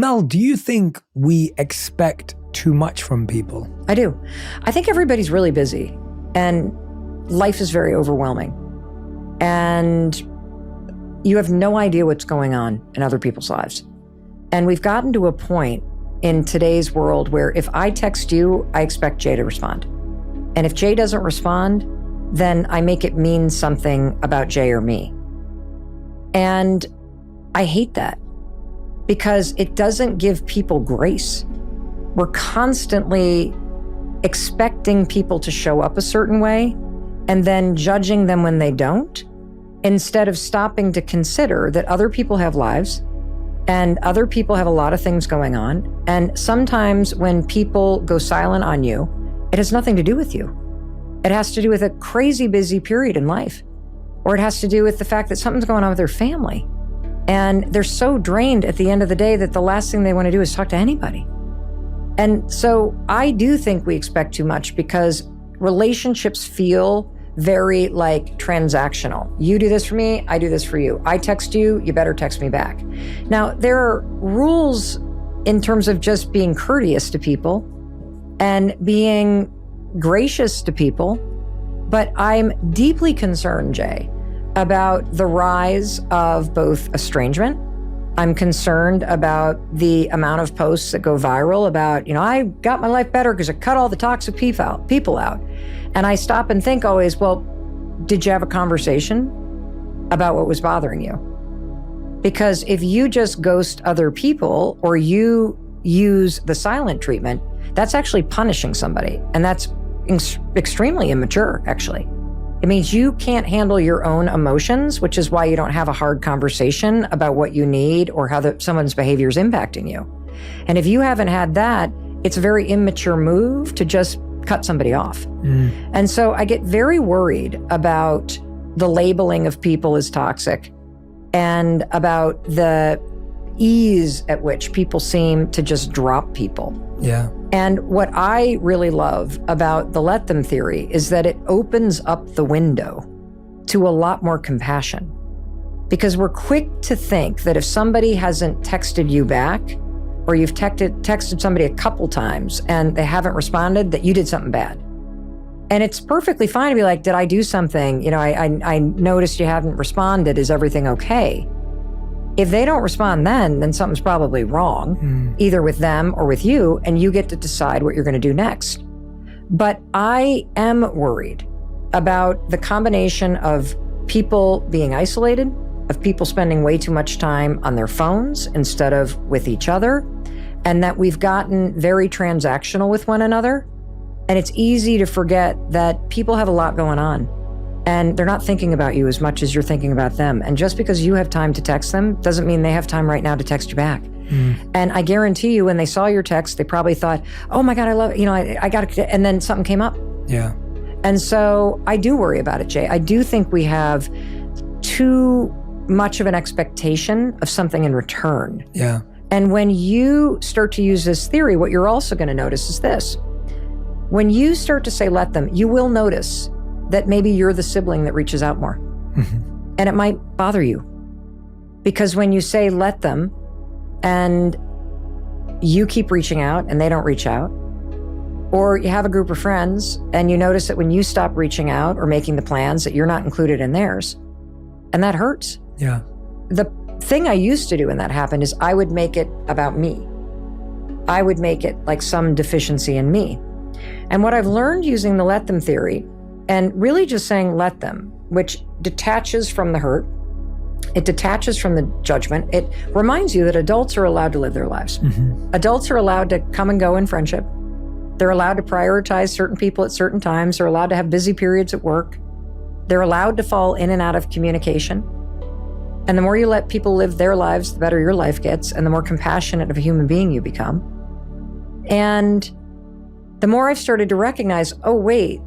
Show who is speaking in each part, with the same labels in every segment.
Speaker 1: Mel, do you think we expect too much from people?
Speaker 2: I do. I think everybody's really busy and life is very overwhelming. And you have no idea what's going on in other people's lives. And we've gotten to a point in today's world where if I text you, I expect Jay to respond. And if Jay doesn't respond, then I make it mean something about Jay or me. And I hate that because it doesn't give people grace. We're constantly expecting people to show up a certain way and then judging them when they don't, instead of stopping to consider that other people have lives and other people have a lot of things going on. And sometimes when people go silent on you, it has nothing to do with you. It has to do with a crazy busy period in life, or it has to do with the fact that something's going on with their family. And they're so drained at the end of the day that the last thing they want to do is talk to anybody. And so I do think we expect too much because relationships feel very like transactional. You do this for me, I do this for you. I text you, you better text me back. Now, there are rules in terms of just being courteous to people and being gracious to people, but I'm deeply concerned, Jay, about the rise of both estrangement. I'm concerned about the amount of posts that go viral about, I got my life better because I cut all the toxic people out. And I stop and think always, well, did you have a conversation about what was bothering you? Because if you just ghost other people or you use the silent treatment, that's actually punishing somebody. And that's extremely immature, actually. It means you can't handle your own emotions, which is why you don't have a hard conversation about what you need or how someone's behavior is impacting you. And if you haven't had that, it's a very immature move to just cut somebody off. And so I get very worried about the labeling of people as toxic and about the ease at which people seem to just drop people.
Speaker 1: Yeah.
Speaker 2: And what I really love about the let them theory is that it opens up the window to a lot more compassion. Because we're quick to think that if somebody hasn't texted you back, or you've texted somebody a couple times and they haven't responded, that you did something bad. And it's perfectly fine to be like, did I do something? I noticed you haven't responded. Is everything okay? If they don't respond then something's probably wrong, either with them or with you, and you get to decide what you're going to do next. But I am worried about the combination of people being isolated, of people spending way too much time on their phones instead of with each other, and that we've gotten very transactional with one another. And it's easy to forget that people have a lot going on and they're not thinking about you as much as you're thinking about them. And just because you have time to text them doesn't mean they have time right now to text you back. And I guarantee you when they saw your text, they probably thought, oh my God, I love it. I got it. And then something came up.
Speaker 1: Yeah.
Speaker 2: And so I do worry about it, Jay. I do think we have too much of an expectation of something in return.
Speaker 1: Yeah.
Speaker 2: And when you start to use this theory, what you're also going to notice is this. When you start to say, let them, you will notice that maybe you're the sibling that reaches out more. And it might bother you. Because when you say, let them, and you keep reaching out and they don't reach out, or you have a group of friends and you notice that when you stop reaching out or making the plans that you're not included in theirs, and that hurts.
Speaker 1: Yeah.
Speaker 2: The thing I used to do when that happened is I would make it about me. I would make it like some deficiency in me. And what I've learned using the let them theory, and really just saying let them, which detaches from the hurt, it detaches from the judgment. It reminds you that adults are allowed to live their lives. Adults are allowed to come and go in friendship. They're allowed to prioritize certain people at certain times. They're allowed to have busy periods at work. They're allowed to fall in and out of communication. And the more you let people live their lives, the better your life gets, and the more compassionate of a human being you become. And the more I've started to recognize, oh, wait,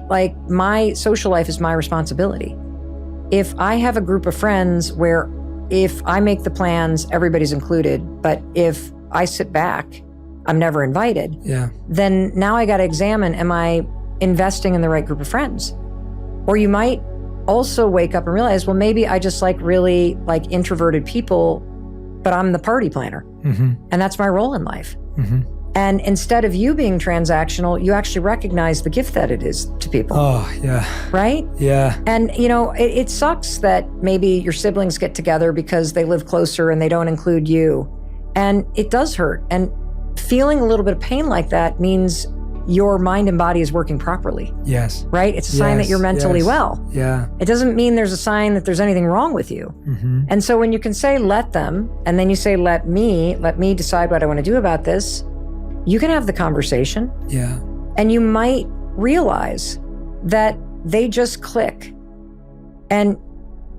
Speaker 2: like my social life is my responsibility. If I have a group of friends where if I make the plans, everybody's included, but if I sit back, I'm never invited, then now I got to examine, am I investing in the right group of friends? Or you might also wake up and realize, well, maybe I just like really like introverted people but I'm the party planner. And that's my role in life. And instead of you being transactional, you actually recognize the gift that it is to people.
Speaker 1: Oh, yeah.
Speaker 2: Right?
Speaker 1: Yeah.
Speaker 2: And, it sucks that maybe your siblings get together because they live closer and they don't include you. And it does hurt. And feeling a little bit of pain like that means your mind and body is working properly.
Speaker 1: Yes.
Speaker 2: Right? It's a sign that you're mentally well.
Speaker 1: Yeah.
Speaker 2: It doesn't mean there's a sign that there's anything wrong with you. And so when you can say, let them, and then you say, let me decide what I want to do about this, you can have the conversation.
Speaker 1: Yeah.
Speaker 2: And you might realize that they just click and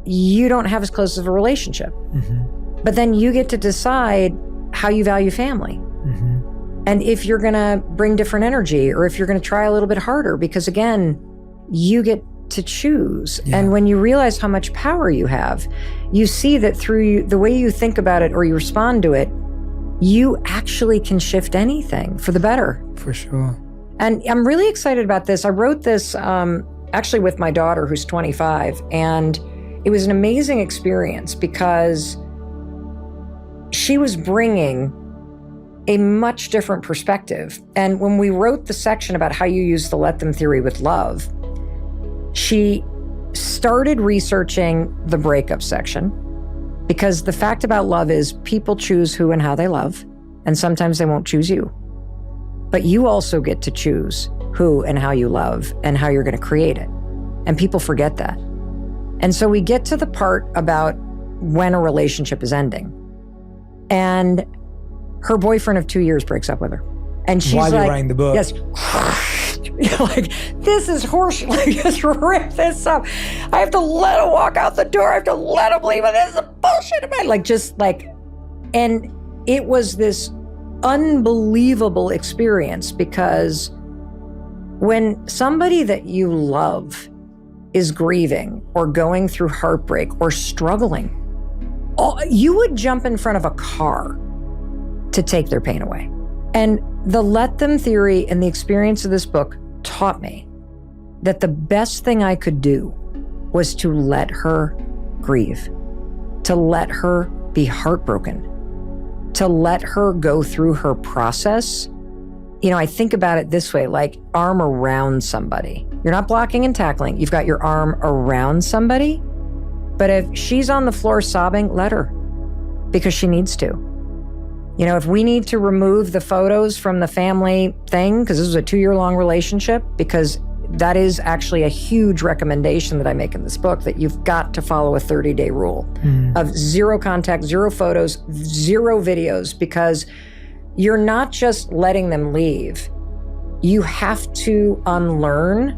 Speaker 2: you don't have as close of a relationship. But then you get to decide how you value family. And if you're going to bring different energy or if you're going to try a little bit harder, because again, you get to choose.
Speaker 1: Yeah.
Speaker 2: And when you realize how much power you have, you see that through the way you think about it or you respond to it, you actually can shift anything for the better.
Speaker 1: For sure.
Speaker 2: And I'm really excited about this. I wrote this actually with my daughter who's 25, and it was an amazing experience because she was bringing a much different perspective. And when we wrote the section about how you use the let them theory with love, she started researching the breakup section, because the fact about love is people choose who and how they love, and sometimes they won't choose you. But you also get to choose who and how you love and how you're going to create it. And people forget that. And so we get to the part about when a relationship is ending. And her boyfriend of 2 years breaks up with her. And she's
Speaker 1: While
Speaker 2: like,
Speaker 1: you're writing the book.
Speaker 2: Yes. Like, this is horseshit. Like, just rip this up. I have to let him walk out the door. I have to let him leave. And this is bullshit. And it was this unbelievable experience, because when somebody that you love is grieving or going through heartbreak or struggling, you would jump in front of a car to take their pain away. And the let them theory and the experience of this book taught me that the best thing I could do was to let her grieve, to let her be heartbroken, to let her go through her process. I think about it this way, like arm around somebody. You're not blocking and tackling. You've got your arm around somebody. But if she's on the floor sobbing, let her, because she needs to. If we need to remove the photos from the family thing, because this was a 2-year-long relationship, because that is actually a huge recommendation that I make in this book, that you've got to follow a 30-day rule of 0 contact, 0 photos, 0 videos, because you're not just letting them leave. You have to unlearn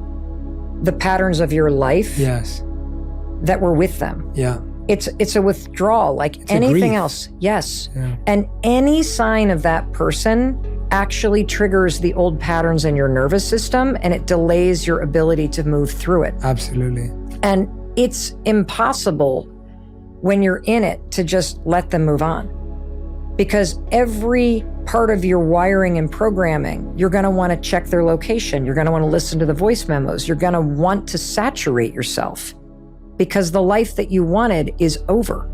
Speaker 2: the patterns of your life that were with them.
Speaker 1: Yeah.
Speaker 2: It's a withdrawal, like it's anything else. Yes. Yeah. And any sign of that person actually triggers the old patterns in your nervous system, and it delays your ability to move through it.
Speaker 1: Absolutely.
Speaker 2: And it's impossible when you're in it to just let them move on, because every part of your wiring and programming, you're going to want to check their location. You're going to want to listen to the voice memos. You're going to want to saturate yourself, because the life that you wanted is over.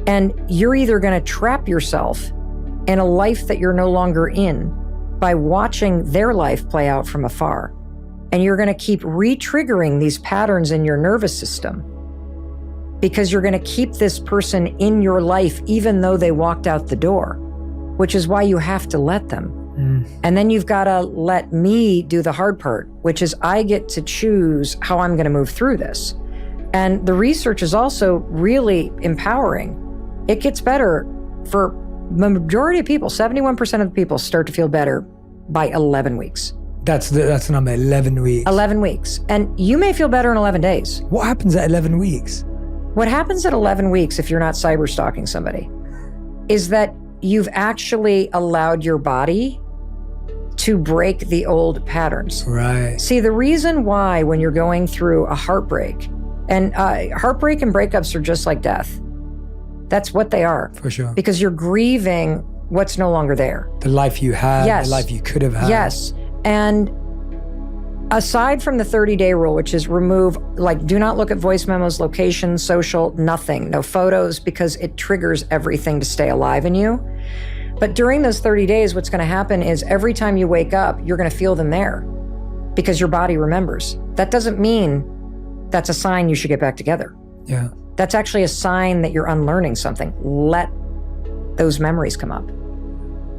Speaker 2: And you're either going to trap yourself in a life that you're no longer in by watching their life play out from afar. And you're going to keep re-triggering these patterns in your nervous system, because you're going to keep this person in your life even though they walked out the door, which is why you have to let them. And then you've got to let me do the hard part, which is I get to choose how I'm going to move through this. And the research is also really empowering. It gets better for the majority of people. 71% of the people start to feel better by 11 weeks.
Speaker 1: That's the number, 11 weeks.
Speaker 2: 11 weeks. And you may feel better in 11 days.
Speaker 1: What happens at 11 weeks?
Speaker 2: What happens at 11 weeks, if you're not cyber stalking somebody, is that you've actually allowed your body to break the old patterns.
Speaker 1: Right.
Speaker 2: See, the reason why when you're going through a heartbreak, and heartbreak and breakups are just like death. That's what they are.
Speaker 1: For sure.
Speaker 2: Because you're grieving what's no longer there.
Speaker 1: The life you had,
Speaker 2: yes.
Speaker 1: The life you could have had.
Speaker 2: Yes. And Aside from the 30-day rule, which is remove, like, do not look at voice memos, location, social, nothing, no photos, because it triggers everything to stay alive in you. But during those 30 days, what's going to happen is every time you wake up, you're going to feel them there because your body remembers. That doesn't mean that's a sign you should get back together.
Speaker 1: Yeah.
Speaker 2: That's actually a sign that you're unlearning something. Let those memories come up.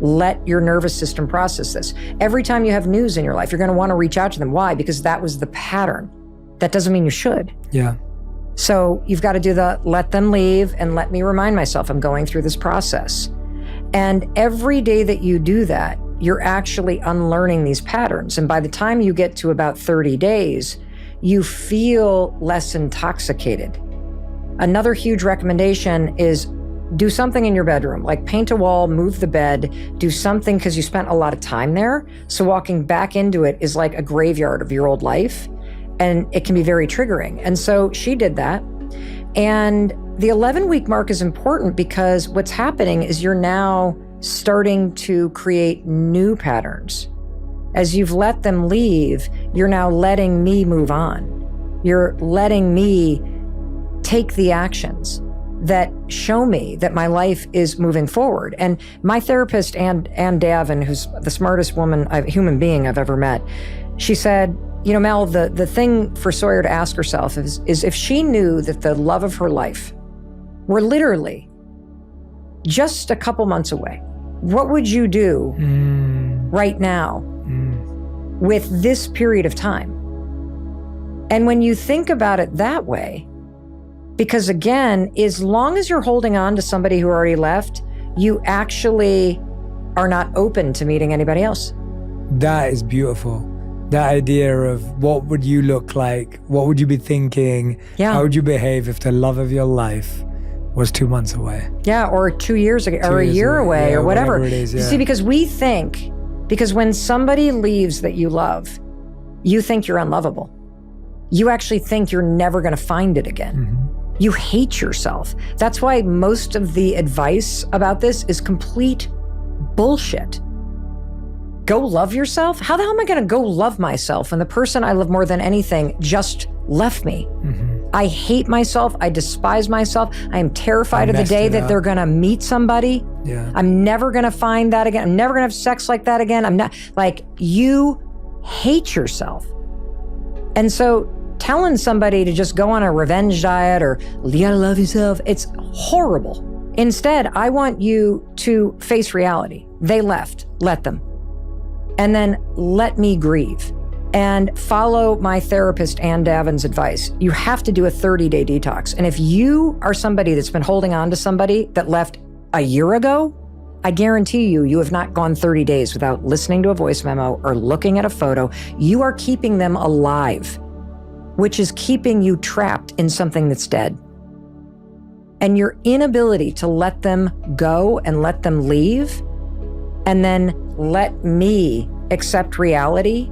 Speaker 2: Let your nervous system process this. Every time you have news in your life, you're going to want to reach out to them. Why? Because that was the pattern. That doesn't mean you should.
Speaker 1: Yeah.
Speaker 2: So you've got to do the let them leave and let me remind myself I'm going through this process. And every day that you do that, you're actually unlearning these patterns. And by the time you get to about 30 days, you feel less intoxicated. Another huge recommendation is do something in your bedroom, like paint a wall, move the bed, do something because you spent a lot of time there. So walking back into it is like a graveyard of your old life, and it can be very triggering. And so she did that. And the 11-week mark is important because what's happening is you're now starting to create new patterns. As you've let them leave, you're now letting me move on. You're letting me take the actions that show me that my life is moving forward. And my therapist, Ann Davin, who's the smartest human being I've ever met, she said, you know, Mel, the thing for Sawyer to ask herself is if she knew that the love of her life were literally just a couple months away, what would you do right now with this period of time? And when you think about it that way, because again, as long as you're holding on to somebody who already left, you actually are not open to meeting anybody else.
Speaker 1: That is beautiful. That idea of what would you look like? What would you be thinking?
Speaker 2: Yeah.
Speaker 1: How would you behave if the love of your life was 2 months away?
Speaker 2: Yeah, or 2 years ago, or a year away,
Speaker 1: yeah,
Speaker 2: or whatever.
Speaker 1: It is, yeah.
Speaker 2: You see, because when somebody leaves that you love, you think you're unlovable. You actually think you're never going to find it again. Mm-hmm. You hate yourself. That's why most of the advice about this is complete bullshit. Go love yourself? How the hell am I going to go love myself when the person I love more than anything just left me? Mm-hmm. I hate myself. I despise myself. I am terrified of the day that they're going to meet somebody.
Speaker 1: Yeah.
Speaker 2: I'm never going to find that again. I'm never going to have sex like that again. I'm not, like, you hate yourself. And so telling somebody to just go on a revenge diet or you gotta love yourself, it's horrible. Instead, I want you to face reality. They left, let them. And then let me grieve and follow my therapist, Ann Davin's advice. You have to do a 30-day detox. And if you are somebody that's been holding on to somebody that left a year ago, I guarantee you have not gone 30 days without listening to a voice memo or looking at a photo. You are keeping them alive, which is keeping you trapped in something that's dead. And your inability to let them go and let them leave, and then let me accept reality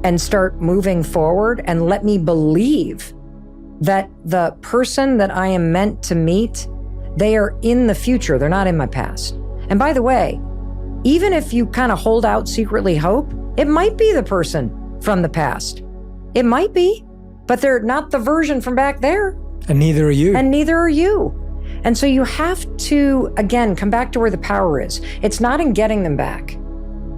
Speaker 2: and start moving forward and let me believe that the person that I am meant to meet, they are in the future, they're not in my past. And by the way, even if you kind of hold out secretly hope, it might be the person from the past. It might be. But they're not the version from back there.
Speaker 1: And neither are you.
Speaker 2: And neither are you. And so you have to, again, come back to where the power is. It's not in getting them back.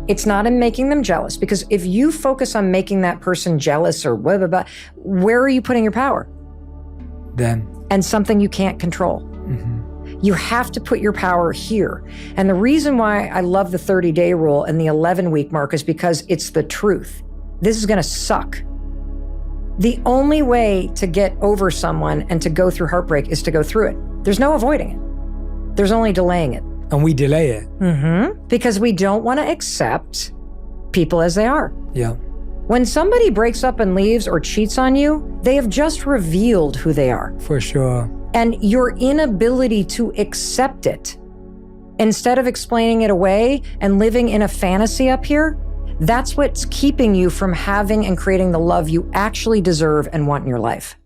Speaker 2: It's not in making them jealous. Because if you focus on making that person jealous or blah, blah, blah, where are you putting your power?
Speaker 1: Them.
Speaker 2: And something you can't control. Mm-hmm. You have to put your power here. And the reason why I love the 30-day rule and the 11-week mark is because it's the truth. This is going to suck. The only way to get over someone and to go through heartbreak is to go through it. There's no avoiding it. There's only delaying it.
Speaker 1: And we delay it.
Speaker 2: Mm-hmm. Because we don't want to accept people as they are.
Speaker 1: Yeah.
Speaker 2: When somebody breaks up and leaves or cheats on you, they have just revealed who they are.
Speaker 1: For sure.
Speaker 2: And your inability to accept it, instead of explaining it away and living in a fantasy up here, that's what's keeping you from having and creating the love you actually deserve and want in your life.